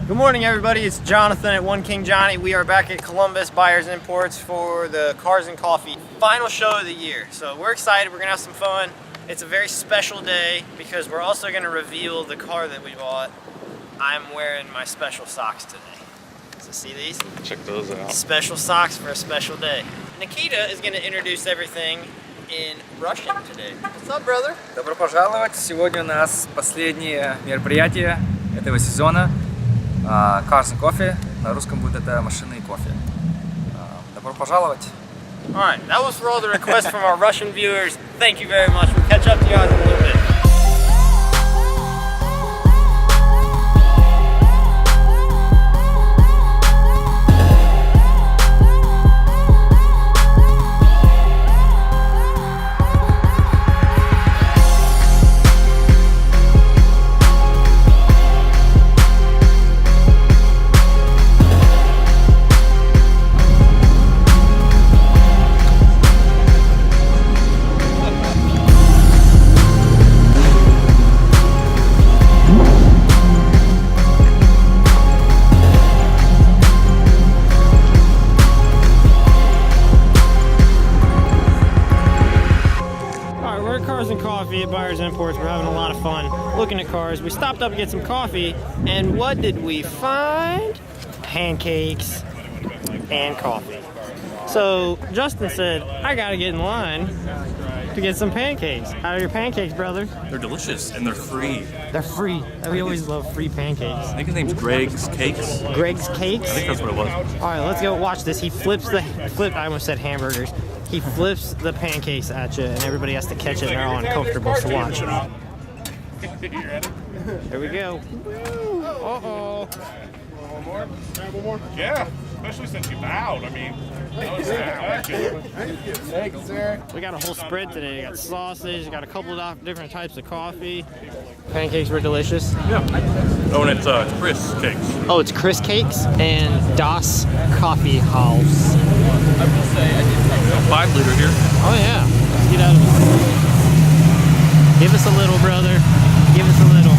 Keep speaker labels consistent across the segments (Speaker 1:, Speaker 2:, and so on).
Speaker 1: Good morning, everybody. It's Jonathan at One King Johnny. We are back at Columbus Byers Imports for the Cars and Coffee final show of the year. So we're excited. We're gonna have some fun. It's a very special day because we're also gonna reveal the car that we bought. I'm wearing my special socks today. So see these?
Speaker 2: Check those out.
Speaker 1: Special socks for a special day. Nakita is gonna introduce everything in Russian today. What's up, brother?
Speaker 3: Добро пожаловать! Сегодня у нас последнее мероприятие этого сезона. Cars and Coffee. На русском будет это машины и кофе. Добро пожаловать!
Speaker 1: Alright, that was for all the requests from our Russian viewers. Thank you very much. We'll catch up to you guys in a little bit. Cars and Coffee at Byers Imports. We're having a lot of fun looking at cars. We stopped up to get some coffee, and what did we find? Pancakes and coffee. So Justin said, I gotta get in line to get some pancakes. How are your pancakes, brother?
Speaker 2: They're delicious and they're free.
Speaker 1: They're free. We always love free pancakes.
Speaker 2: I think his name's Greg's Cakes.
Speaker 1: Greg's Cakes?
Speaker 2: I think that's what it was.
Speaker 1: All right, let's go watch this. He flips I almost said hamburgers. He flips the pancakes at you, and everybody has to catch it, and they're all uncomfortable, so watch. There we go. Uh-oh.
Speaker 4: One more? Grab one more? Yeah, especially since you bowed. I mean, that was
Speaker 1: Thank you, sir. We got a whole spread today. We got sausage, we got a couple of different types of coffee. Pancakes were delicious.
Speaker 2: Yeah. Oh, and it's Chris Cakes.
Speaker 1: Oh, it's Chris Cakes and Das Coffee House.
Speaker 2: 5 liter here.
Speaker 1: Oh yeah. Let's get out of it. Give us a little, brother. Give us a little.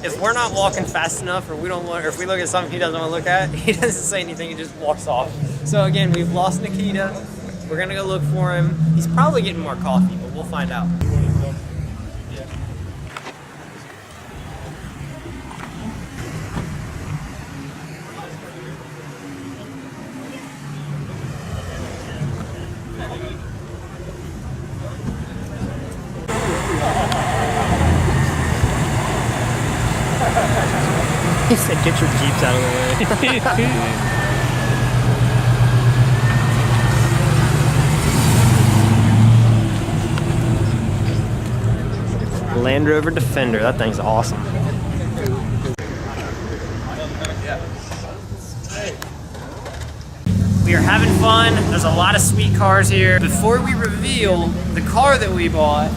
Speaker 1: If we're not walking fast enough, or if we look at something he doesn't want to look at, he doesn't say anything. He just walks off. So again, we've lost Nakita. We're gonna go look for him. He's probably getting more coffee, but we'll find out. He said, get your Jeeps out of the way. Land Rover Defender, that thing's awesome. We are having fun. There's a lot of sweet cars here. Before we reveal the car that we bought,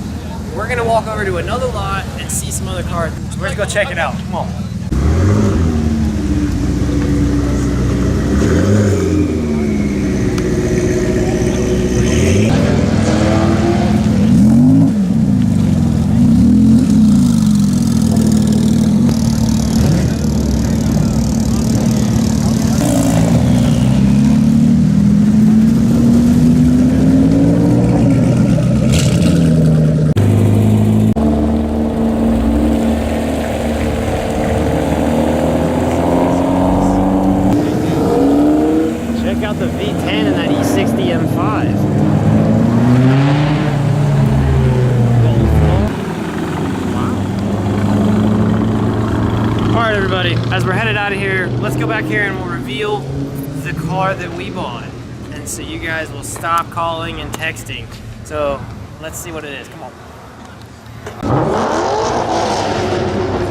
Speaker 1: we're gonna walk over to another lot and see some other cars. So we're gonna go check it out. Come on. about the V10 and that E60 M5. Wow. Alright everybody, as we're headed out of here, let's go back here and we'll reveal the car that we bought. And so you guys will stop calling and texting. So let's see what it is, come on.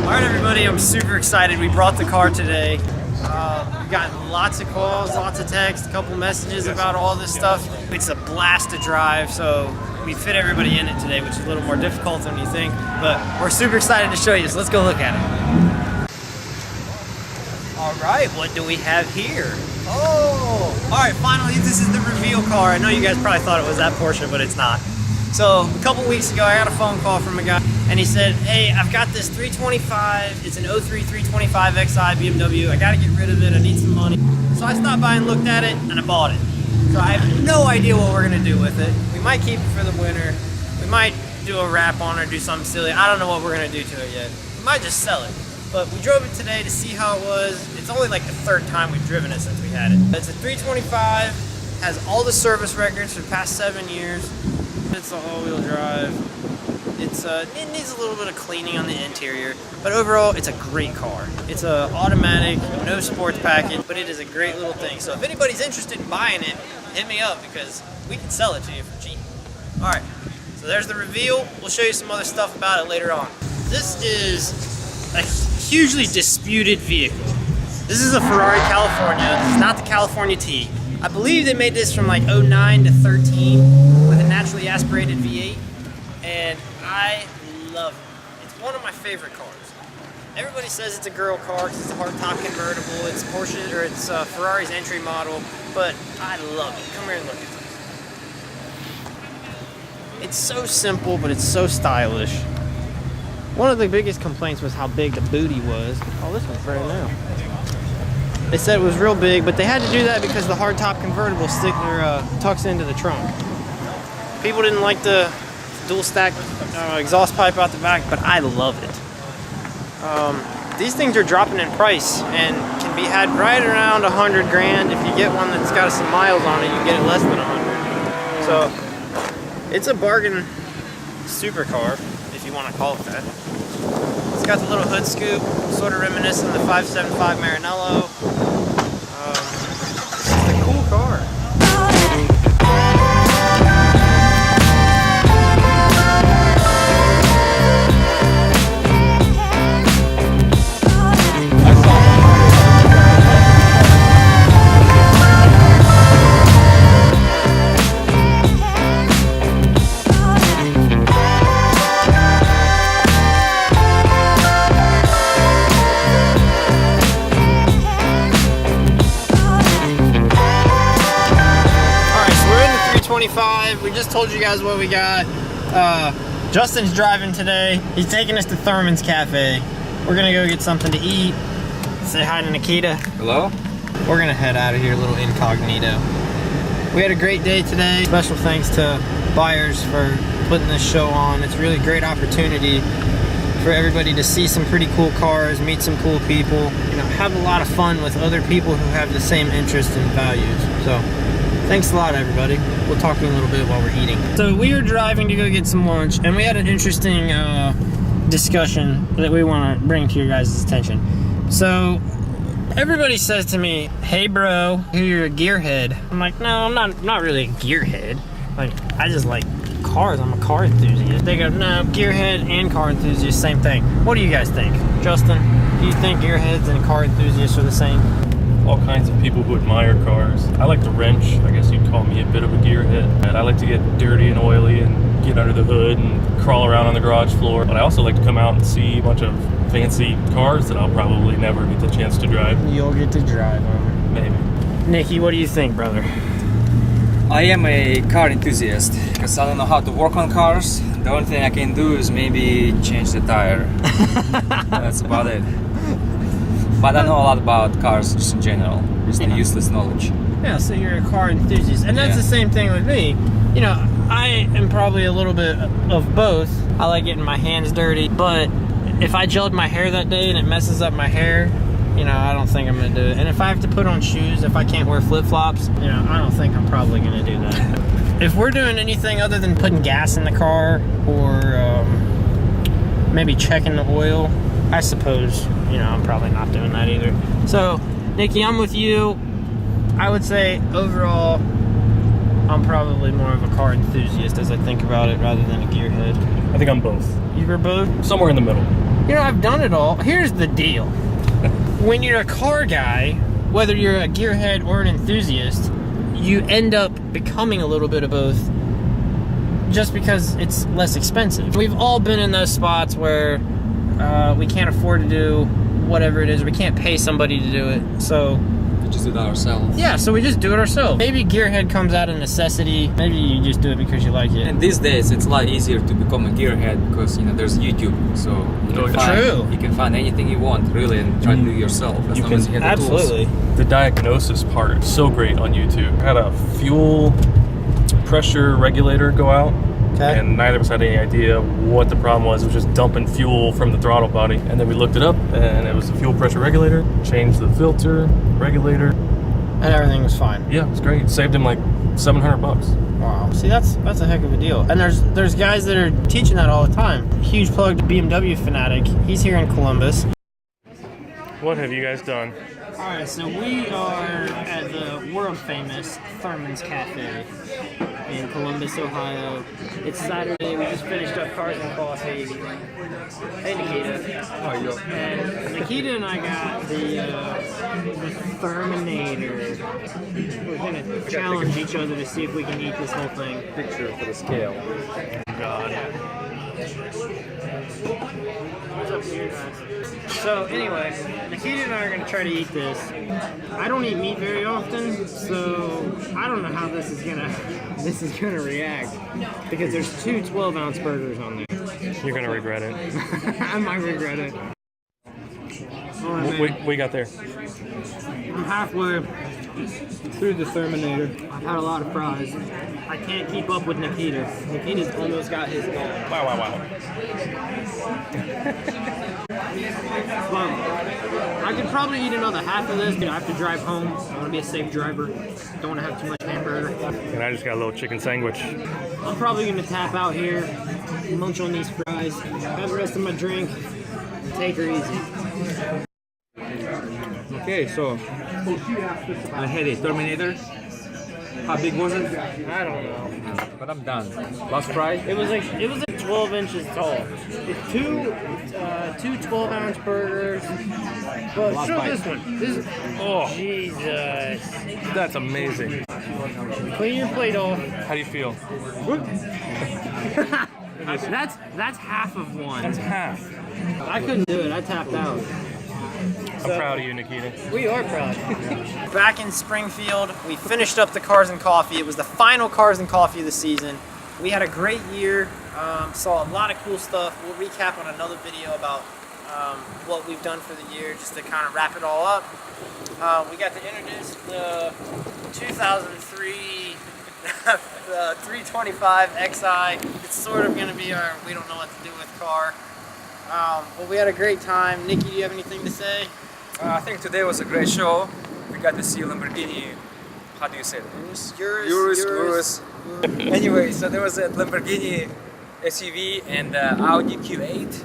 Speaker 1: Alright everybody, I'm super excited. We brought the car today. We've gotten lots of calls, lots of texts, a couple messages about all this stuff. It's a blast to drive, so we fit everybody in it today, which is a little more difficult than you think. But we're super excited to show you, so let's go look at it. Alright, what do we have here? Oh! Alright, finally this is the reveal car. I know you guys probably thought it was that Porsche, but it's not. So, a couple weeks ago, I got a phone call from a guy, and he said, hey, I've got this 325, it's an 03 325 Xi BMW, I gotta get rid of it, I need some money. So I stopped by and looked at it, and I bought it. So I have no idea what we're gonna do with it. We might keep it for the winter, we might do a wrap on it or do something silly, I don't know what we're gonna do to it yet. We might just sell it. But we drove it today to see how it was. It's only like the third time we've driven it since we had it. It's a 325, has all the service records for the past 7 years. It's a all-wheel drive. It needs a little bit of cleaning on the interior, but overall, it's a great car. It's a automatic, no sports package, but it is a great little thing. So if anybody's interested in buying it, hit me up because we can sell it to you for cheap. All right, so there's the reveal. We'll show you some other stuff about it later on. This is a hugely disputed vehicle. This is a Ferrari California. This is not the California T. I believe they made this from like 09 to 13 with a naturally aspirated V8, and I love it. It's one of my favorite cars. Everybody says it's a girl car because it's a hardtop convertible. It's Porsche or it's Ferrari's entry model, but I love it. Come here and look at this. It's so simple, but it's so stylish. One of the biggest complaints was how big the booty was. Oh, this one's brand new. They said it was real big, but they had to do that because the hardtop convertible tucks into the trunk. People didn't like the dual stack exhaust pipe out the back, but I love it. These things are dropping in price and can be had right around 100 grand. If you get one that's got some miles on it, you can get it less than 100. So it's a bargain supercar, if you want to call it that. It's got the little hood scoop, sort of reminiscent of the 575 Maranello. It's a cool car. We just told you guys what we got. Justin's driving today. He's taking us to Thurman's Cafe. We're gonna go get something to eat. Say hi to Nakita.
Speaker 3: Hello.
Speaker 1: We're gonna head out of here a little incognito. We had a great day today. Special thanks to Byers for putting this show on. It's a really great opportunity for everybody to see some pretty cool cars, meet some cool people, you know, have a lot of fun with other people who have the same interests and values. So thanks a lot, everybody. We'll talk to you in a little bit while we're eating. So we are driving to go get some lunch, and we had an interesting discussion that we want to bring to your guys' attention. So everybody says to me, hey bro, you're a gearhead. I'm like, no, I'm not really a gearhead. Like, I just like cars. I'm a car enthusiast. They go, no, gearhead and car enthusiast, same thing. What do you guys think? Justin, do you think gearheads and car enthusiasts are the same?
Speaker 2: All kinds of people who admire cars. I like to wrench. I guess you'd call me a bit of a gearhead. And I like to get dirty and oily and get under the hood and crawl around on the garage floor. But I also like to come out and see a bunch of fancy cars that I'll probably never get the chance to drive.
Speaker 1: You'll get to drive them.
Speaker 2: Maybe.
Speaker 1: Nikki, what do you think, brother?
Speaker 3: I am a car enthusiast because I don't know how to work on cars. The only thing I can do is maybe change the tire. That's about it. But I know a lot about cars just in general. Just the useless knowledge.
Speaker 1: Yeah, so you're a car enthusiast. And that's the same thing with me. You know, I am probably a little bit of both. I like getting my hands dirty, but if I gelled my hair that day and it messes up my hair, you know, I don't think I'm gonna do it. And if I have to put on shoes, if I can't wear flip-flops, you know, I don't think I'm probably gonna do that. If we're doing anything other than putting gas in the car or maybe checking the oil, I suppose, you know, I'm probably not doing that either. So, Nikki, I'm with you. I would say overall, I'm probably more of a car enthusiast as I think about it rather than a gearhead.
Speaker 2: I think I'm both.
Speaker 1: You were both?
Speaker 2: Somewhere in the middle.
Speaker 1: You know, I've done it all. Here's the deal. When you're a car guy, whether you're a gearhead or an enthusiast, you end up becoming a little bit of both just because it's less expensive. We've all been in those spots where we can't afford to do whatever it is. We can't pay somebody to do it. So
Speaker 3: We just do that ourselves.
Speaker 1: yeah, so we just do it ourselves. Maybe gearhead comes out of necessity. Maybe you just do it because you like it.
Speaker 3: And these days, it's a lot easier to become a gearhead because, you know, there's YouTube. So you can find anything you want, really, and try to do it yourself. As long as you have the tools.
Speaker 2: The diagnosis part is so great on YouTube. I had a fuel pressure regulator go out.
Speaker 1: Okay.
Speaker 2: And neither of us had any idea what the problem was. It was just dumping fuel from the throttle body. And then we looked it up, and it was the fuel pressure regulator. Changed the filter, regulator.
Speaker 1: And everything was fine.
Speaker 2: Yeah, it was great. Saved him like $700.
Speaker 1: Wow. See, that's a heck of a deal. And there's guys that are teaching that all the time. Huge plug to BMW Fanatic. He's here in Columbus.
Speaker 2: What have you guys done?
Speaker 1: All right, so we are at the world famous Thurman's Cafe in Columbus, Ohio. It's Saturday. We just finished up Cars and Coffee. Hey, Nakita.
Speaker 3: How are you?
Speaker 1: And Nakita and I got the Thurminator. We're gonna challenge each other to see if we can eat this whole thing.
Speaker 3: Picture for the scale.
Speaker 2: God.
Speaker 1: What's up here, guys? So anyway, Nakita and I are gonna try to eat this. I don't eat meat very often, so I don't know how this is gonna react because there's two 12-ounce burgers on there.
Speaker 2: You're gonna regret it.
Speaker 1: I might regret it. Oh, man.
Speaker 2: We got there.
Speaker 1: I'm halfway through the Terminator. I've had a lot of fries. I can't keep up with Nakita. Nikita's almost got his goal.
Speaker 2: Wow.
Speaker 1: Well, I could probably eat another half of this, but I have to drive home. I want to be a safe driver. Don't want to have too much hamburger.
Speaker 2: And I just got a little chicken sandwich.
Speaker 1: I'm probably going to tap out here, munch on these fries, have the rest of my drink, and take her easy.
Speaker 3: Okay, so I had a Terminator. How big was it?
Speaker 1: I don't know.
Speaker 3: But I'm done. Last fry?
Speaker 1: It was like 12 inches tall. It's two 12-ounce burgers. But
Speaker 3: Last
Speaker 1: show
Speaker 3: bite.
Speaker 1: this one. This is, oh Jesus!
Speaker 2: That's amazing.
Speaker 1: Clean your plate off.
Speaker 2: How do you feel?
Speaker 1: That's half of one.
Speaker 2: That's half.
Speaker 1: I couldn't do it. I tapped out.
Speaker 2: I'm proud of you, Nakita.
Speaker 1: We are proud. Back in Springfield, we finished up the Cars and Coffee. It was the final Cars and Coffee of the season. We had a great year, saw a lot of cool stuff. We'll recap on another video about what we've done for the year, just to kind of wrap it all up. We got to introduce the 2003 the 325 XI. It's sort of going to be our we don't know what to do with car. But we had a great time. Nikki, do you have anything to say?
Speaker 3: I think today was a great show. We got to see Lamborghini. How do you say it? Urus. Anyway, so there was a Lamborghini SUV and Audi Q8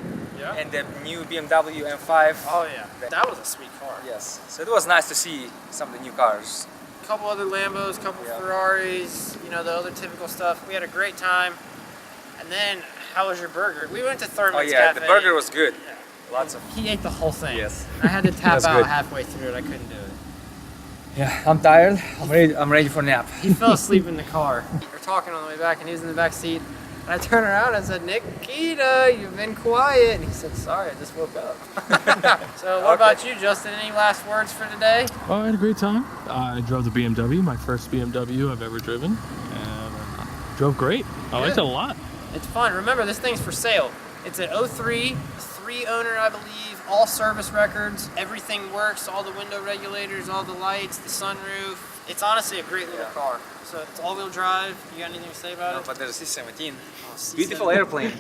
Speaker 3: and the new BMW M5.
Speaker 1: Oh yeah, that was a sweet car.
Speaker 3: Yes, so it was nice to see some of the new cars.
Speaker 1: A couple other Lambos, a couple Ferraris, you know, the other typical stuff. We had a great time. And then, how was your burger? We went to Thurman's Cafe.
Speaker 3: The burger was good.
Speaker 1: Yeah.
Speaker 3: Lots of.
Speaker 1: He ate the whole thing.
Speaker 3: Yes.
Speaker 1: I had to tap
Speaker 3: That's
Speaker 1: out
Speaker 3: good.
Speaker 1: halfway through it. I couldn't do it.
Speaker 3: Yeah, I'm tired. I'm ready for a nap.
Speaker 1: He fell asleep in the car. We were talking on the way back, and he was in the back seat. And I turned around and said, Nakita, you've been quiet. And he said, sorry, I just woke up. So what about you, Justin? Any last words for today?
Speaker 2: Oh, I had a great time. I drove the BMW, my first BMW I've ever driven, and drove great. I liked it a lot.
Speaker 1: It's fun. Remember, this thing's for sale. It's an 03, 3-owner, I believe, all service records. Everything works, all the window regulators, all the lights, the sunroof. It's honestly a great little car. So it's all-wheel drive. You got anything to say about it?
Speaker 3: But there's a C17.
Speaker 1: Oh, C17.
Speaker 3: Beautiful airplane.